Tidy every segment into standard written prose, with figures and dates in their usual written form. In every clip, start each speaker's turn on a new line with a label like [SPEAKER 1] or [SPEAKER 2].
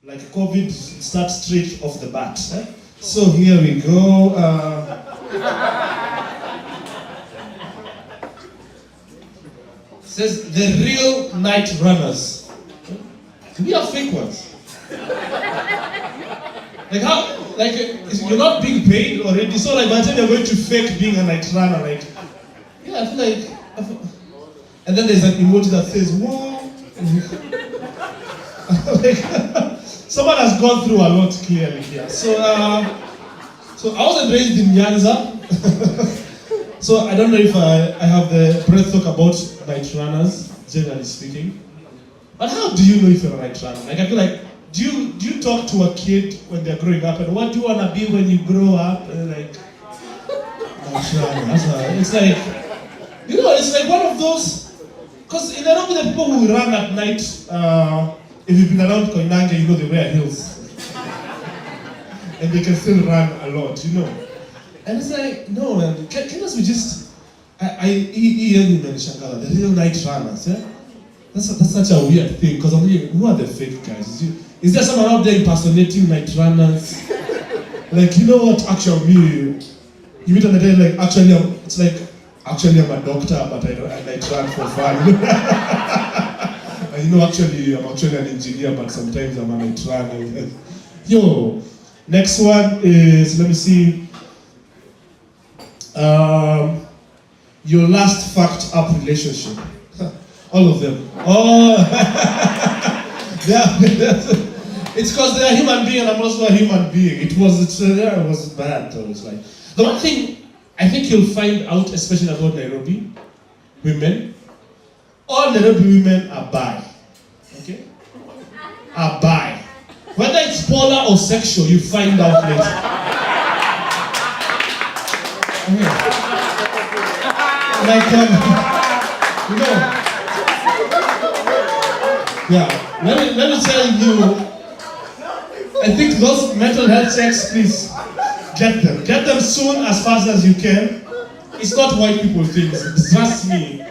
[SPEAKER 1] like COVID starts straight off the bat. Eh? So here we go. Says the real night runners. We are fake ones. Like how? Like you're not being paid already. So like by the time you're going to fake being a night runner, like yeah, I feel like. And then there's an emoji that says whoa. Like, someone has gone through a lot clearly here. So I wasn't raised in Nyanza. So I don't know if I have the breath talk about night runners, generally speaking. But how do you know if you're a night runner? Like I feel like, do you talk to a kid when they're growing up and what do you wanna be when you grow up? And like, night runner. It's like, you know, it's like one of those. Because in Nairobi, the people who run at night, if you've been around Koinange, you know they wear heels. And they can still run a lot, you know. And it's like, no, man, can we just, the real night runners, yeah? That's such a weird thing, because I'm like, who are the fake guys? Is there someone out there impersonating night runners? Like, you know what, actually, you meet on the day, like, actually, it's like, actually, I'm a doctor, but I run for fun. And you know, actually, I'm actually an engineer, but sometimes I'm a night runner. Yo, next one is, let me see. Your last fucked up relationship. All of them. Oh, yeah. It's because they're a human being, and I'm also a human being. It was bad. Though. It's like the one thing. I think you'll find out, especially about Nairobi women, all Nairobi women are bi. Okay? Are bi. Whether it's polar or sexual, you find out later. Okay. Like, you know. Yeah. Let me tell you, I think those mental health checks, please. Get them soon, as fast as you can. It's not white people things, trust me.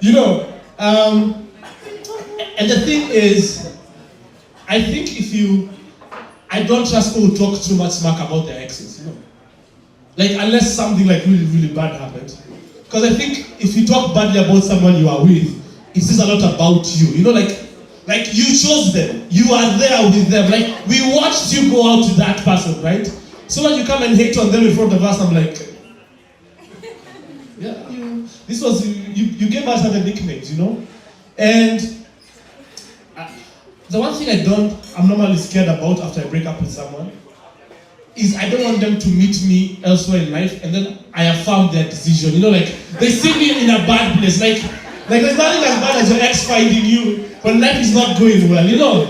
[SPEAKER 1] You know, and the thing is, I think I don't trust people who talk too much smack about their exes, you know. Like, unless something like really, really bad happened. Because I think if you talk badly about someone you are with, it says a lot about you. You know, like you chose them, you are there with them. Like, we watched you go out to that person, right? So when you come and hate on them in front of us, I'm like, yeah, you gave us other nicknames, you know? And the one thing I'm normally scared about after I break up with someone is I don't want them to meet me elsewhere in life and then I affirm their decision. You know, like, they see me in a bad place. Like there's nothing as bad as your ex finding you when life is not going well, you know?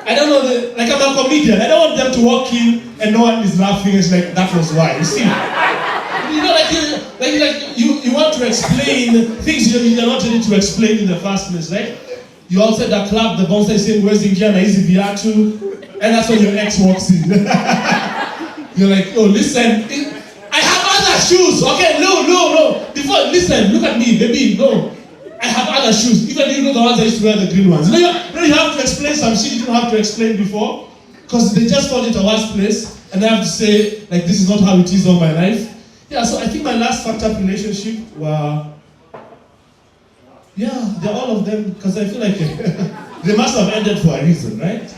[SPEAKER 1] I don't know, like I'm a comedian, I don't want them to walk in and no one is laughing. It's like, that was why, you see? You know, you want to explain things you're not ready to explain in the first place, right? You outside the club, the bouncer is saying, where's Ingia na hizi viatu? And that's when your ex walks in. You're like, oh, listen, I have other shoes, okay, no. Before, listen, look at me, baby, no. I have other shoes, even you know the ones I used to wear, the green ones. You have to explain some shit you didn't have to explain before, because they just found it a worse place, and I have to say, like, this is not how it is all my life. Yeah, so I think my last fucked up relationship were, yeah, they're all of them, because I feel like they must have ended for a reason, right?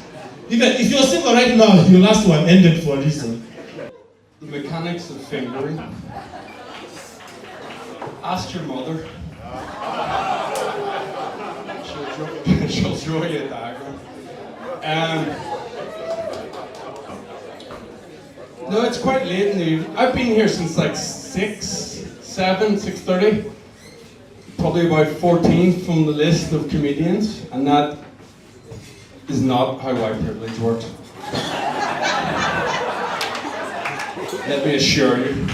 [SPEAKER 1] Even if you're single right now, your last one ended for a reason.
[SPEAKER 2] The mechanics of fingering. Ask your mother. She'll throw you a dagger. No, it's quite late in the evening. I've been here since like 6:30. Probably about 14th from the list of comedians, and that is not how white privilege works. Let me assure you.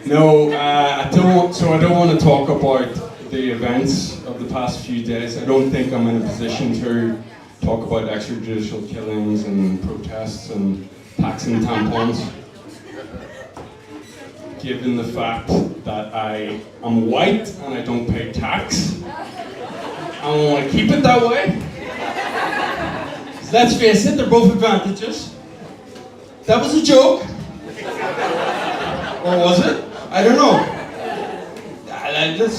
[SPEAKER 2] No, I don't want to talk about the events of the past few days. I don't think I'm in a position to talk about extrajudicial killings and protests and taxing tampons. Given the fact that I am white and I don't pay tax, I want to keep it that way. Let's face it, they're both advantages. That was a joke. Or was it? I don't know.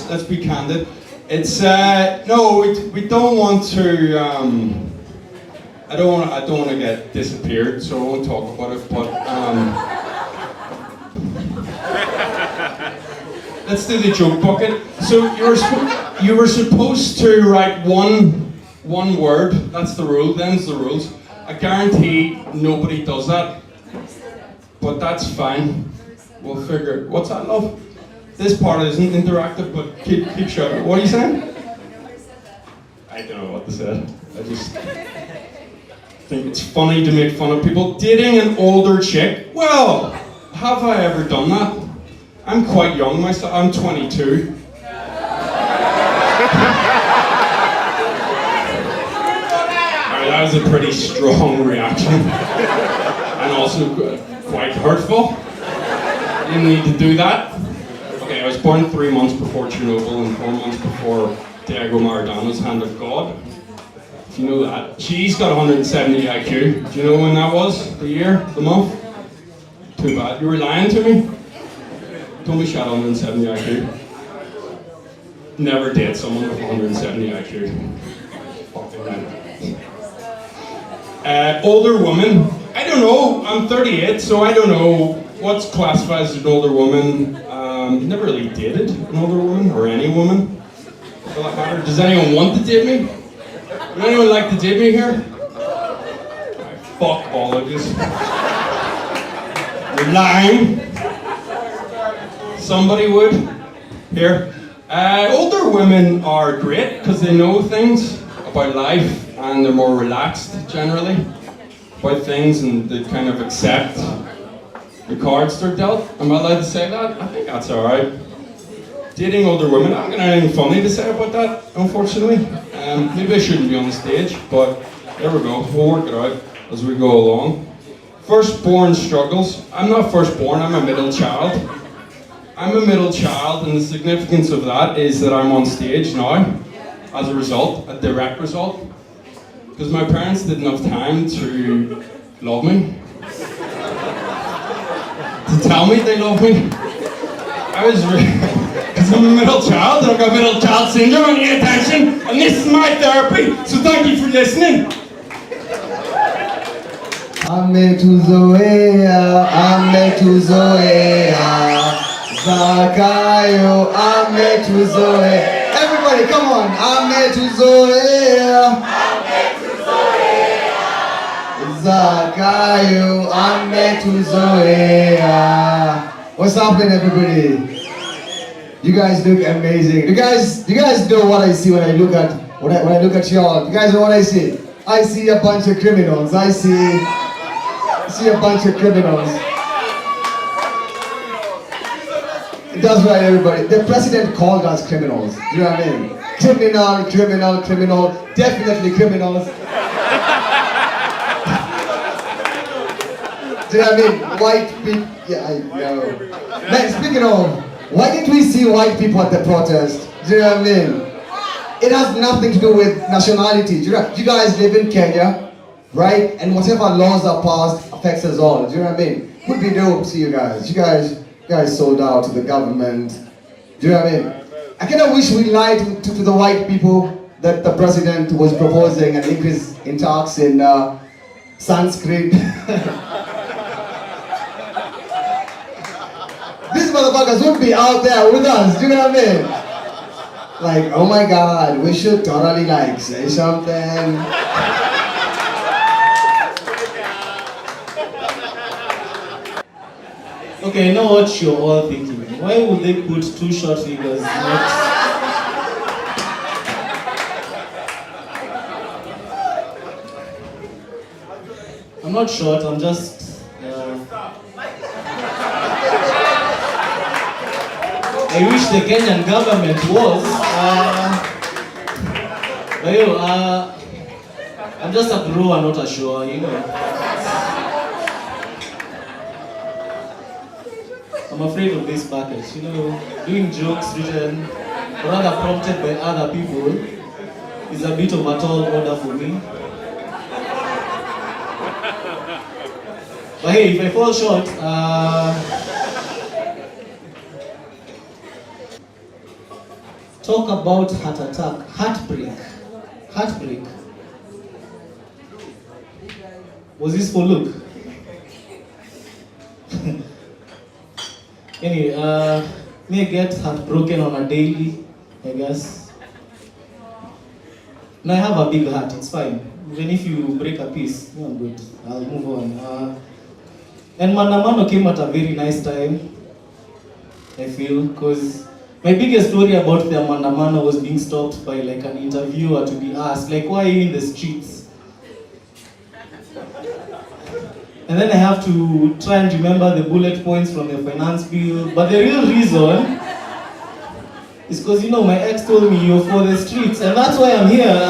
[SPEAKER 2] Let's be candid. It's no, we don't want to. I don't want to get disappeared, so I won't talk about it. But let's do the joke bucket. So you were supposed to write one word. That's the rule. Them's the rules. I guarantee nobody does that, but that's fine. We'll figure it. What's that, love? This part isn't interactive, but keep shouting. What are you saying? I don't know what to say. I just think it's funny to make fun of people dating an older chick. Well, have I ever done that? I'm quite young myself. I'm 22. That was a pretty strong reaction, and also quite hurtful. Didn't need to do that. Okay, I was born 3 months before Chernobyl and 4 months before Diego Maradona's Hand of God. If you know that. She's got 170 IQ. Do you know when that was? The year? The month? Too bad. You were lying to me? Told me she had 170 IQ. Never date someone with 170 IQ. Fucking right. Older woman. I don't know. I'm 38, so I don't know what's classified as an older woman. Never really dated an older woman or any woman. For that matter. Does anyone want to date me? Would anyone like to date me here? Fuck all of you. You're lying. Somebody would. Here. Older women are great because they know things about life and they're more relaxed generally about things and they kind of accept the cards they're dealt. Am I allowed to say that? I think that's alright. Dating older women, I haven't got anything funny to say about that, unfortunately. Maybe I shouldn't be on the stage, but there we go. We'll work it out as we go along. Firstborn struggles. I'm not firstborn, I'm a middle child. I'm a middle child, and the significance of that is that I'm on stage now as a result, a direct result. Because my parents didn't have time to love me. To tell me they love me. Because I'm a middle child, and I've got middle child syndrome, I need attention, and this is my therapy, so thank you for listening.
[SPEAKER 3] Zakayo, everybody, come on. Zakayo, what's happening, everybody? You guys look amazing. You guys know what I see when I look at y'all. You guys know what I see? I see a bunch of criminals. I see a bunch of criminals. That's right, everybody. The president called us criminals. Do you know what I mean? Criminal. Definitely criminals. Do you know what I mean? White people. Yeah, I know. Man, speaking of, why didn't we see white people at the protest? Do you know what I mean? It has nothing to do with nationality. Do you guys live in Kenya, right? And whatever laws are passed affects us all. Do you know what I mean? Would be dope to see you guys. You guys sold out to the government. Do you know what I mean? I kind of wish we lied to the white people that the president was proposing an increase in tax in Sanskrit. These motherfuckers would be out there with us, do you know what I mean? Like, oh my god, we should totally like say something.
[SPEAKER 4] Okay, I know what you're all thinking. Why would they put two short figures next? I'm not short, I'm just... I wish the Kenyan government was. But I'm just a grower, not a shower, you know. I'm afraid of this bucket, you know. Doing jokes written or rather prompted by other people is a bit of a tall order for me. But hey, if I fall short, talk about heart attack, heartbreak. Heartbreak. Was this for Luke? Anyway, me get heartbroken on a daily, I guess. Now I have a big heart, it's fine. Even if you break a piece, no, I'm good. I'll move on. And Mandamano came at a very nice time, I feel, because my biggest story about the Mandamano was being stopped by like an interviewer to be asked, like, why are you in the streets? And then I have to try and remember the bullet points from the finance bill. But the real reason is because, you know, my ex told me you're for the streets, and that's why I'm here.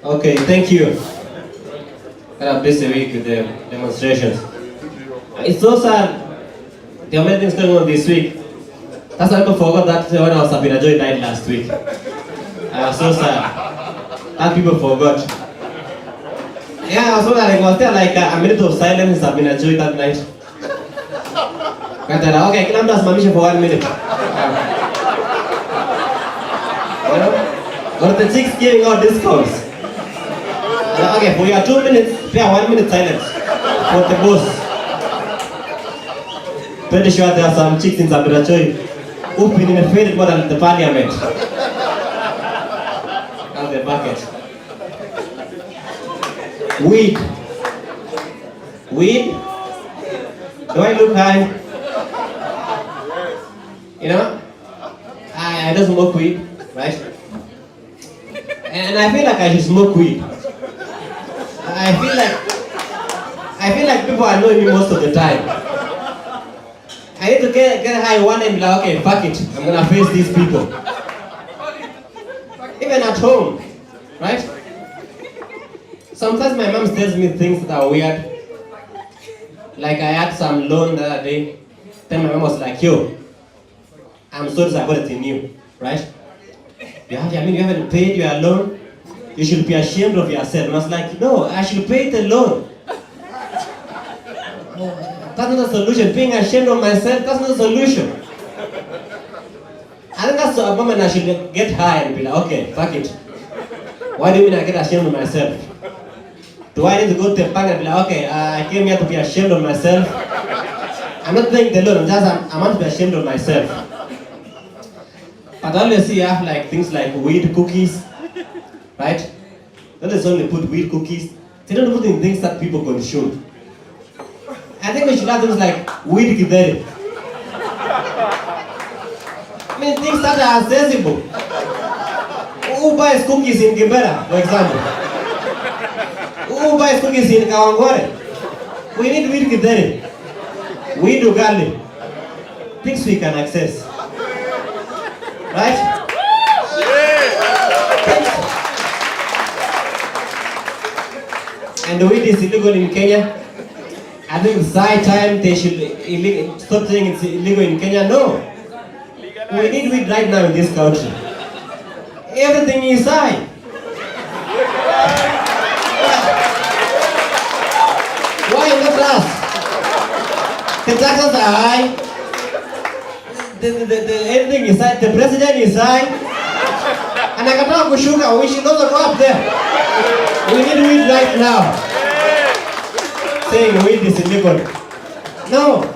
[SPEAKER 5] Okay, thank you. Kind of busy week with the demonstrations. It's so sad. There are many things going on this week. That's why people forgot that when I was Sabina Joy died last week. I was so sad. That people forgot. Yeah, I was wondering, was there like a minute of silence in Sabina Joy that night? Okay, can I just mamisha for 1 minute? You know? Or the chicks giving out discounts. Okay, for your 2 minutes, pay a 1 minute silence for the boss. Pretty sure there are some chicks in Sabina Joy who've been inflated more than the parliament. And the bucket. Weed. Weed? Do I look high? You know? I don't smoke weed, right? And I feel like I should smoke weed. I feel like people are knowing me most of the time. I need to get high one and be like, okay, fuck it, I'm gonna face these people. Even at home, right? Sometimes my mom tells me things that are weird. Like I had some loan the other day. Then my mom was like, yo, I'm sorry I got it in you, right? You haven't paid your loan? You should be ashamed of yourself. And I was like, no, I should pay the loan. That's not a solution. Being ashamed of myself, that's not a solution. I think that's the moment I should get high and be like, okay, fuck it. Why do you mean I get ashamed of myself? Do I need to go to the bank and be like, okay, I came here to be ashamed of myself? I'm not paying the loan, I want to be ashamed of myself. But I always see you have like things like weed cookies, right? Don't just only put weed cookies. They don't put in things that people consume. I think we should have things like weed kideri. I mean, things that are accessible. Who buys cookies in Kibera, for example? Who buys cookies in Kawangware? We need weed kideri. Weed ugali. Things we can access. Right? And the weed is illegal in Kenya. I think it's high time they should stop saying it's illegal in Kenya. No. We need weed right now in this country. Everything is high. Why not us? The taxes are high. Everything is high. The president is high. And I cannot go sugar. We should also go up there. We need weed right now. Saying weed is illegal. No.